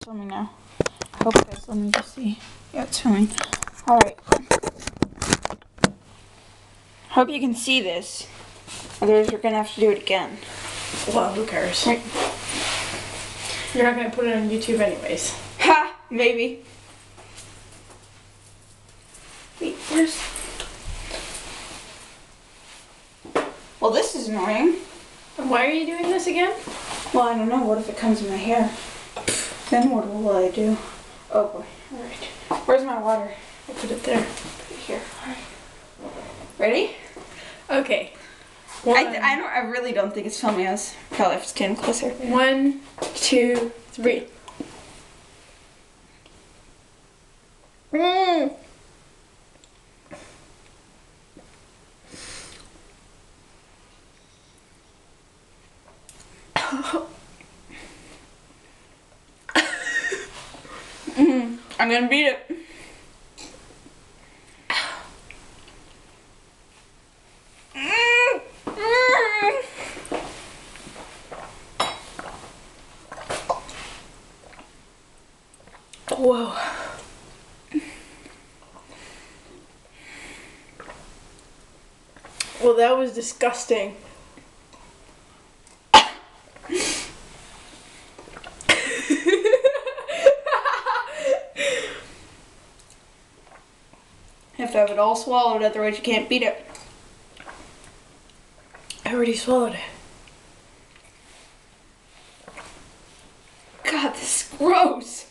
filming now. I hope it is. Let me just see. Yeah, it's filming. Alright. Hope you can see this. Otherwise, we're gonna have to do it again. Well, who cares? Right. You're not gonna put it on YouTube anyways. Ha! Maybe. Wait, where's... Well, this is annoying. And why are you doing this again? Well, I don't know. What if it comes in my hair? Then what will I do? Oh boy. Alright. Where's my water? I'll put it there. Put it here. Alright. Ready? Okay. I really don't think it's filming us. Probably have to stand closer. 1, 2, 3. I'm gonna beat it. Whoa. Well, that was disgusting. You have to have it all swallowed, otherwise you can't beat it. I already swallowed it. God, this is gross.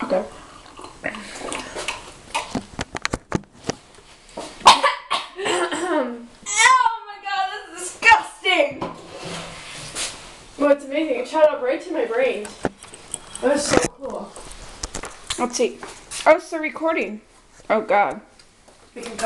Okay. Oh my god, this is disgusting! Well, it's amazing. It shot up right to my brain. That was so cool. Let's see. Oh, it's the recording. Oh god. We can